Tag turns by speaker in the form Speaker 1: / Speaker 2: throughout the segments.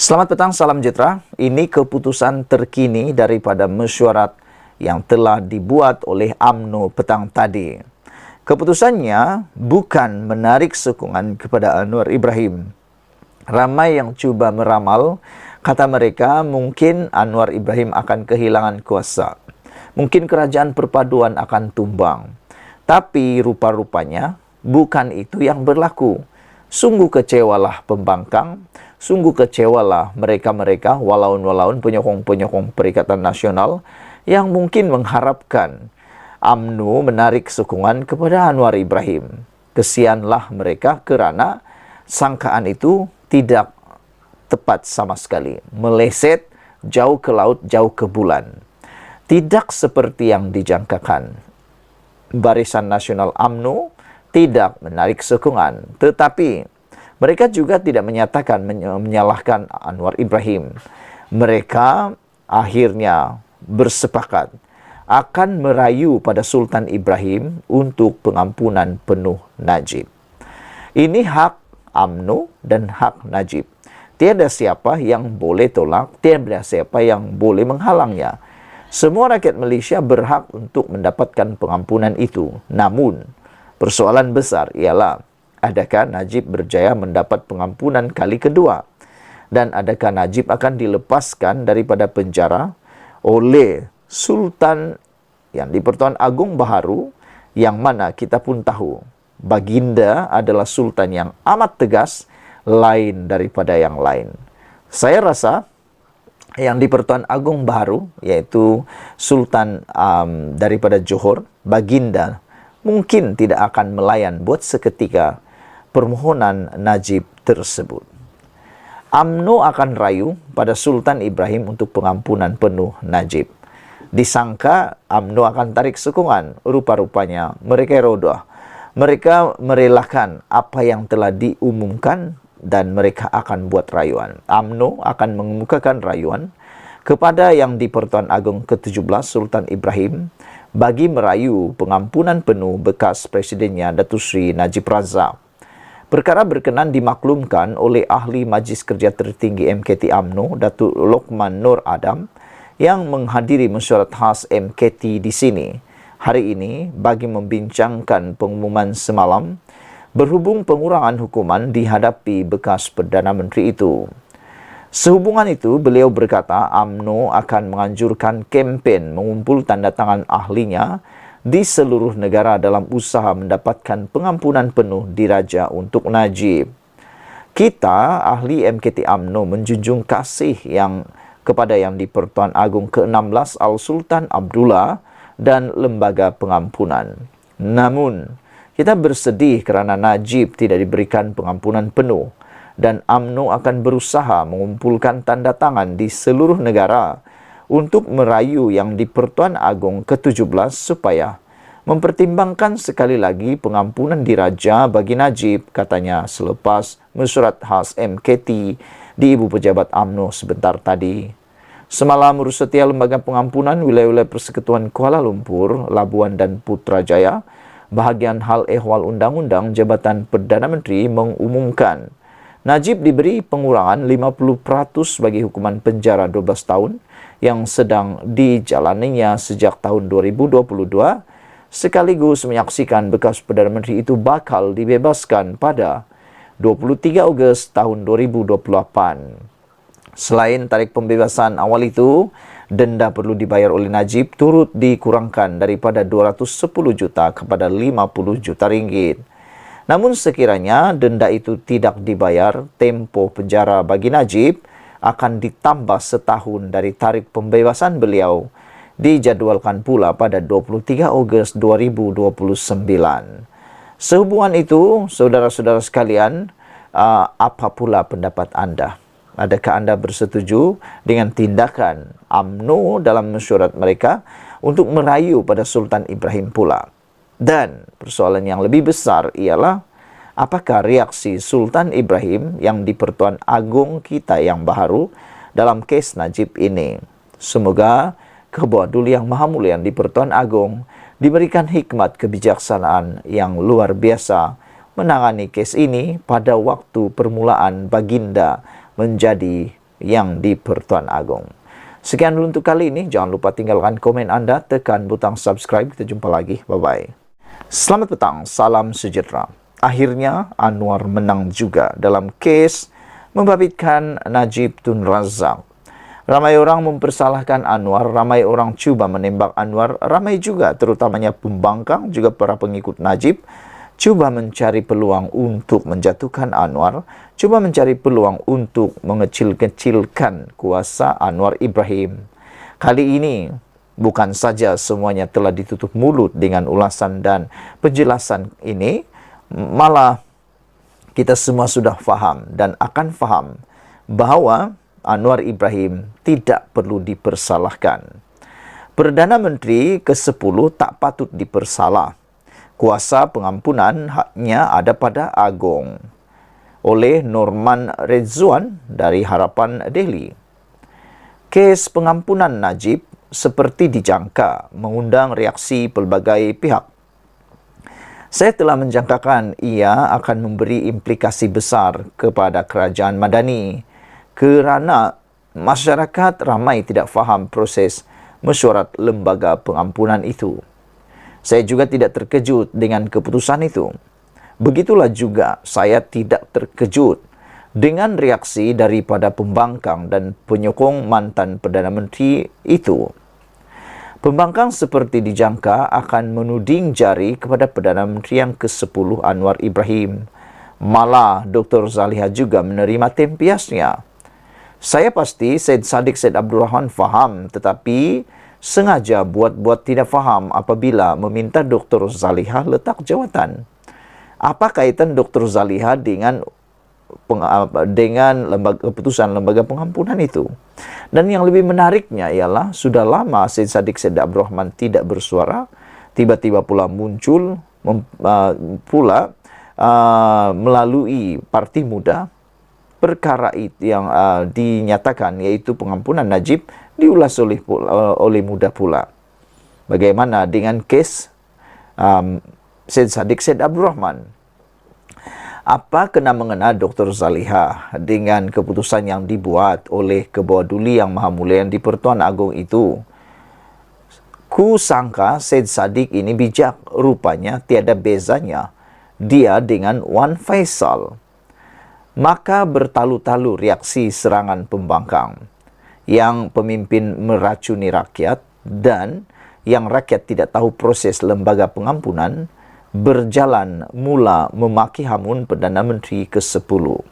Speaker 1: Selamat petang, salam sejahtera. Ini keputusan terkini daripada mesyuarat yang telah dibuat oleh UMNO petang tadi. Keputusannya bukan menarik sokongan kepada Anwar Ibrahim. Ramai yang cuba meramal, kata mereka mungkin Anwar Ibrahim akan kehilangan kuasa. Mungkin kerajaan perpaduan akan tumbang. Tapi rupa-rupanya bukan itu yang berlaku. Sungguh kecewalah pembangkang, sungguh kecewalah mereka-mereka walaun-walaun penyokong-penyokong Perikatan Nasional yang mungkin mengharapkan UMNO menarik sokongan kepada Anwar Ibrahim. Kesianlah mereka kerana sangkaan itu tidak tepat sama sekali. Meleset jauh ke laut, jauh ke bulan. Tidak seperti yang dijangkakan. Barisan Nasional UMNO tidak menarik sokongan, tetapi mereka juga tidak menyatakan menyalahkan Anwar Ibrahim. Mereka akhirnya bersepakat akan merayu pada Sultan Ibrahim untuk pengampunan penuh Najib. Ini hak UMNO dan hak Najib. Tiada siapa yang boleh tolak, tiada siapa yang boleh menghalangnya. Semua rakyat Malaysia berhak untuk mendapatkan pengampunan itu. Namun, persoalan besar ialah, adakah Najib berjaya mendapat pengampunan kali kedua? Dan adakah Najib akan dilepaskan daripada penjara oleh Sultan yang di-Pertuan Agong Baharu, yang mana kita pun tahu Baginda adalah Sultan yang amat tegas, lain daripada yang lain. Saya rasa yang di-Pertuan Agong Baharu, yaitu Sultan daripada Johor, Baginda, mungkin tidak akan melayan buat seketika permohonan Najib tersebut. UMNO akan rayu pada Sultan Ibrahim untuk pengampunan penuh Najib. Disangka UMNO akan tarik sokongan, rupa-rupanya mereka rodoh. Mereka merelakan apa yang telah diumumkan dan mereka akan buat rayuan. UMNO akan mengemukakan rayuan kepada yang di-Pertuan Agong ke-17 Sultan Ibrahim bagi merayu pengampunan penuh bekas presidennya Datuk Seri Najib Razak. Perkara berkenan dimaklumkan oleh Ahli Majlis Kerja Tertinggi MKT UMNO, Datuk Lokman Nur Adam, yang menghadiri mesyuarat khas MKT di sini hari ini bagi membincangkan pengumuman semalam berhubung pengurangan hukuman dihadapi bekas Perdana Menteri itu. Sehubungan itu, beliau berkata UMNO akan menganjurkan kempen mengumpul tanda tangan ahlinya di seluruh negara dalam usaha mendapatkan pengampunan penuh diraja untuk Najib. Kita, ahli MKT UMNO, menjunjung kasih kepada yang di-Pertuan Agong ke-16 Al-Sultan Abdullah dan Lembaga Pengampunan. Namun, kita bersedih kerana Najib tidak diberikan pengampunan penuh dan UMNO akan berusaha mengumpulkan tanda tangan di seluruh negara untuk merayu yang di-Pertuan Agong ke-17 supaya mempertimbangkan sekali lagi pengampunan diraja bagi Najib, katanya selepas mesyuarat khas MKT di Ibu Pejabat UMNO sebentar tadi. Semalam Urusatia Lembaga Pengampunan Wilayah-Wilayah Persekutuan Kuala Lumpur, Labuan dan Putrajaya, bahagian hal ehwal undang-undang Jabatan Perdana Menteri mengumumkan Najib diberi pengurangan 50% bagi hukuman penjara 12 tahun yang sedang dijalaninya sejak tahun 2022, sekaligus menyaksikan bekas Perdana Menteri itu bakal dibebaskan pada 23 Ogos tahun 2028. Selain tarik pembebasan awal itu, denda perlu dibayar oleh Najib turut dikurangkan daripada 210 juta kepada 50 juta ringgit. Namun sekiranya denda itu tidak dibayar, tempoh penjara bagi Najib akan ditambah setahun dari tarikh pembebasan beliau, dijadualkan pula pada 23 Ogos 2029. Sehubungan itu, saudara-saudara sekalian, apa pula pendapat anda? Adakah anda bersetuju dengan tindakan UMNO dalam mesyuarat mereka untuk merayu pada Sultan Ibrahim pula? Dan persoalan yang lebih besar ialah, apakah reaksi Sultan Ibrahim yang di-Pertuan Agong kita yang baharu dalam kes Najib ini? Semoga Kebua Duli Yang Maha Mulia yang di-Pertuan Agong diberikan hikmat kebijaksanaan yang luar biasa menangani kes ini pada waktu permulaan Baginda menjadi yang di-Pertuan Agong. Sekian dulu untuk kali ini. Jangan lupa tinggalkan komen anda, tekan butang subscribe. Kita jumpa lagi. Bye-bye. Selamat petang, salam sejahtera. Akhirnya Anwar menang juga dalam kes membabitkan Najib Tun Razak. Ramai orang mempersalahkan Anwar, ramai orang cuba menembak Anwar, ramai juga terutamanya pembangkang juga para pengikut Najib cuba mencari peluang untuk menjatuhkan Anwar, cuba mencari peluang untuk mengecil-kecilkan kuasa Anwar Ibrahim. Kali ini bukan saja semuanya telah ditutup mulut dengan ulasan dan penjelasan ini, malah kita semua sudah faham dan akan faham bahawa Anwar Ibrahim tidak perlu dipersalahkan. Perdana Menteri ke-10 tak patut dipersalah. Kuasa pengampunan haknya ada pada Agong oleh Norman Redzuan dari Harapan Delhi. Kes pengampunan Najib seperti dijangka mengundang reaksi pelbagai pihak. Saya telah menjangkakan ia akan memberi implikasi besar kepada kerajaan Madani kerana masyarakat ramai tidak faham proses mesyuarat lembaga pengampunan itu. Saya juga tidak terkejut dengan keputusan itu. Begitulah juga saya tidak terkejut dengan reaksi daripada pembangkang dan penyokong mantan Perdana Menteri itu. Pembangkang seperti dijangka akan menuding jari kepada Perdana Menteri yang ke-10 Anwar Ibrahim. Malah Dr. Zaliha juga menerima tempiasnya. Saya pasti Syed Saddiq Syed Abdul Rahman faham, tetapi sengaja buat-buat tidak faham apabila meminta Dr. Zaliha letak jawatan. Apa kaitan Dr. Zaliha dengan keputusan lembaga pengampunan itu? Dan yang lebih menariknya ialah sudah lama Syed Saddiq Syed Abdul Rahman tidak bersuara, tiba-tiba pula muncul melalui Parti Muda. Perkara itu yang dinyatakan iaitu pengampunan Najib diulas oleh Muda pula. Bagaimana dengan kes Syed Saddiq Syed Abdul Rahman? Apa kena-mengena Dr. Zaliha dengan keputusan yang dibuat oleh Kebawah Duli Yang Maha Mulia yang di-Pertuan Agong itu? Ku sangka Syed Saddiq ini bijak, rupanya tiada bezanya dia dengan Wan Faisal. Maka bertalu-talu reaksi serangan pembangkang yang pemimpin meracuni rakyat dan yang rakyat tidak tahu proses lembaga pengampunan berjalan mula memaki hamun Perdana Menteri ke-10.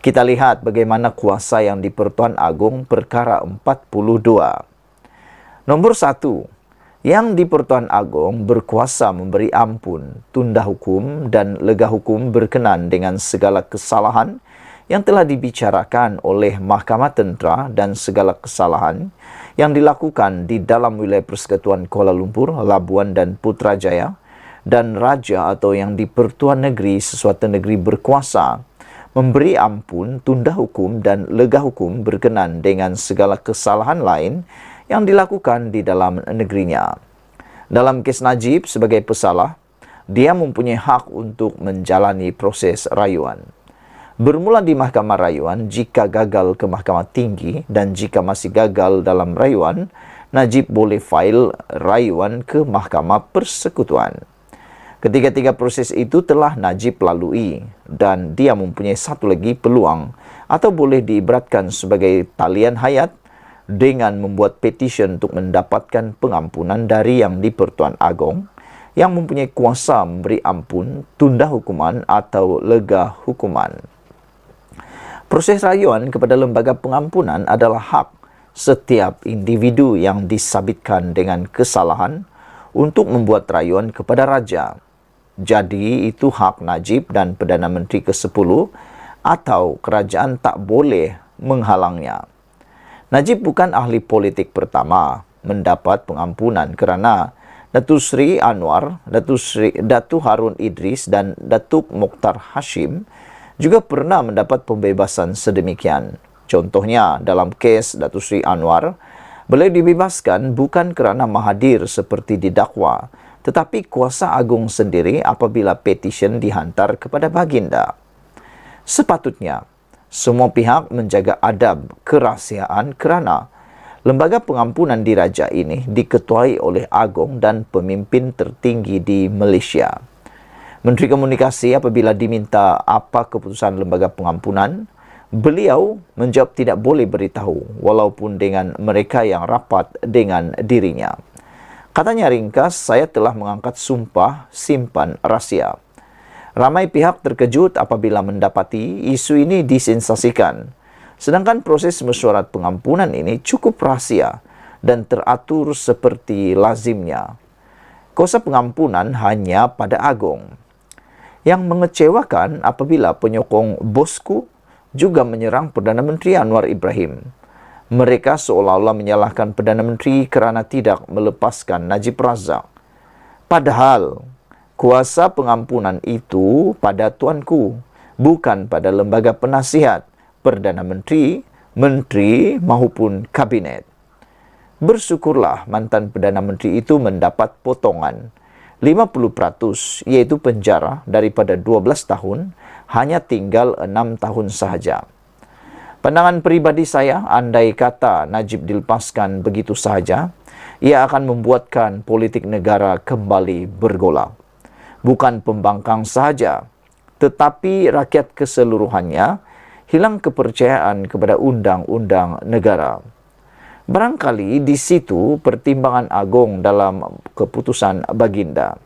Speaker 1: Kita lihat bagaimana kuasa yang di-Pertuan Agong perkara 42. Nombor 1. Yang di-Pertuan Agong berkuasa memberi ampun, tunda hukum dan lega hukum berkenan dengan segala kesalahan yang telah dibicarakan oleh Mahkamah Tentera dan segala kesalahan yang dilakukan di dalam wilayah Persekutuan Kuala Lumpur, Labuan dan Putrajaya, dan Raja atau yang di-Pertuan Negeri sesuatu negeri berkuasa memberi ampun, tunda hukum dan lega hukum berkenan dengan segala kesalahan lain yang dilakukan di dalam negerinya. Dalam kes Najib sebagai pesalah, dia mempunyai hak untuk menjalani proses rayuan. Bermula di Mahkamah Rayuan, jika gagal ke Mahkamah Tinggi dan jika masih gagal dalam rayuan, Najib boleh file rayuan ke Mahkamah Persekutuan. Ketiga-tiga proses itu telah Najib lalui dan dia mempunyai satu lagi peluang atau boleh diibaratkan sebagai talian hayat dengan membuat petisyen untuk mendapatkan pengampunan dari yang di-Pertuan Agong yang mempunyai kuasa memberi ampun, tunda hukuman atau lega hukuman. Proses rayuan kepada lembaga pengampunan adalah hak setiap individu yang disabitkan dengan kesalahan untuk membuat rayuan kepada raja. Jadi itu hak Najib dan Perdana Menteri ke-10 atau kerajaan tak boleh menghalangnya. Najib bukan ahli politik pertama mendapat pengampunan kerana Datuk Seri Anwar, Datuk Harun Idris dan Datuk Mokhtar Hashim juga pernah mendapat pembebasan sedemikian. Contohnya dalam kes Datuk Seri Anwar, beliau dibebaskan bukan kerana Mahathir seperti didakwa, tetapi kuasa agung sendiri apabila petisyen dihantar kepada baginda. Sepatutnya Semua pihak menjaga adab kerahsiaan kerana lembaga pengampunan diraja ini diketuai oleh Agong dan pemimpin tertinggi di Malaysia. Menteri Komunikasi apabila diminta apa keputusan lembaga pengampunan, beliau menjawab tidak boleh beritahu walaupun dengan mereka yang rapat dengan dirinya. Katanya ringkas, saya telah mengangkat sumpah simpan rahsia. Ramai pihak terkejut apabila mendapati isu ini disensasikan. Sedangkan proses mesyuarat pengampunan ini cukup rahsia dan teratur seperti lazimnya. Kuasa pengampunan hanya pada Agong. Yang mengecewakan apabila penyokong bosku juga menyerang Perdana Menteri Anwar Ibrahim. Mereka seolah-olah menyalahkan Perdana Menteri kerana tidak melepaskan Najib Razak. Padahal, kuasa pengampunan itu pada tuanku, bukan pada lembaga penasihat, Perdana Menteri, Menteri maupun Kabinet. Bersyukurlah mantan Perdana Menteri itu mendapat potongan 50%, iaitu penjara daripada 12 tahun, hanya tinggal 6 tahun sahaja. Pandangan peribadi saya, andai kata Najib dilepaskan begitu sahaja, ia akan membuatkan politik negara kembali bergolak. Bukan pembangkang sahaja, tetapi rakyat keseluruhannya hilang kepercayaan kepada undang-undang negara. Barangkali di situ pertimbangan Agong dalam keputusan Baginda.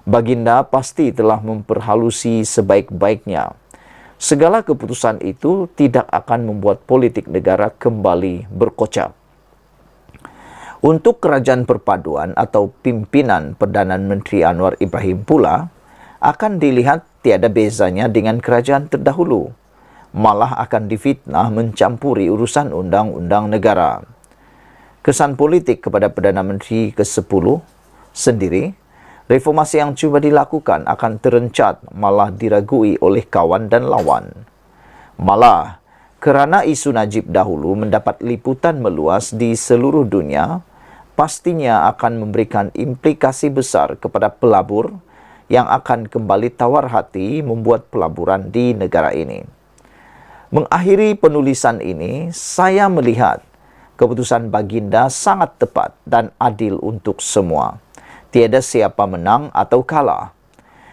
Speaker 1: Baginda pasti telah memperhalusi sebaik-baiknya. Segala keputusan itu tidak akan membuat politik negara kembali berkocak. Untuk kerajaan perpaduan atau pimpinan Perdana Menteri Anwar Ibrahim pula akan dilihat tiada bezanya dengan kerajaan terdahulu. Malah akan difitnah mencampuri urusan undang-undang negara. Kesan politik kepada Perdana Menteri ke-10 sendiri, reformasi yang cuba dilakukan akan terencat malah diragui oleh kawan dan lawan. Malah, kerana isu Najib dahulu mendapat liputan meluas di seluruh dunia, pastinya akan memberikan implikasi besar kepada pelabur yang akan kembali tawar hati membuat pelaburan di negara ini. Mengakhiri penulisan ini, saya melihat keputusan Baginda sangat tepat dan adil untuk semua. Tiada siapa menang atau kalah.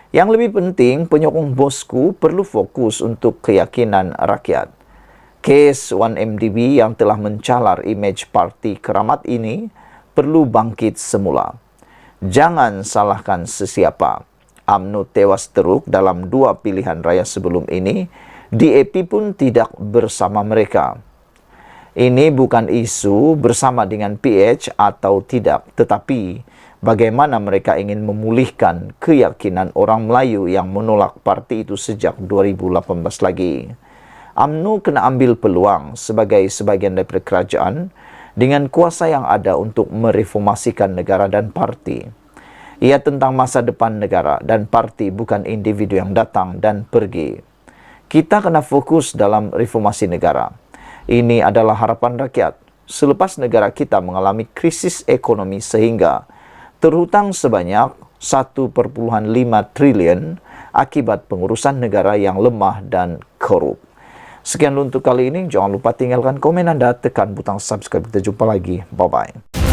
Speaker 1: Yang lebih penting, penyokong bosku perlu fokus untuk keyakinan rakyat. Kes 1MDB yang telah mencalar imej parti keramat ini perlu bangkit semula. Jangan salahkan sesiapa. UMNO tewas teruk dalam 2 pilihan raya sebelum ini. DAP pun tidak bersama mereka. Ini bukan isu bersama dengan PH atau tidak, tetapi bagaimana mereka ingin memulihkan keyakinan orang Melayu yang menolak parti itu sejak 2018 lagi. UMNO kena ambil peluang sebagai sebahagian daripada kerajaan dengan kuasa yang ada untuk mereformasikan negara dan parti. Ia tentang masa depan negara dan parti, bukan individu yang datang dan pergi. Kita kena fokus dalam reformasi negara. Ini adalah harapan rakyat. Selepas negara kita mengalami krisis ekonomi sehingga terhutang sebanyak 1,5 triliun akibat pengurusan negara yang lemah dan korup. Sekian untuk kali ini. Jangan lupa tinggalkan komen anda, tekan butang subscribe. Kita jumpa lagi. Bye-bye.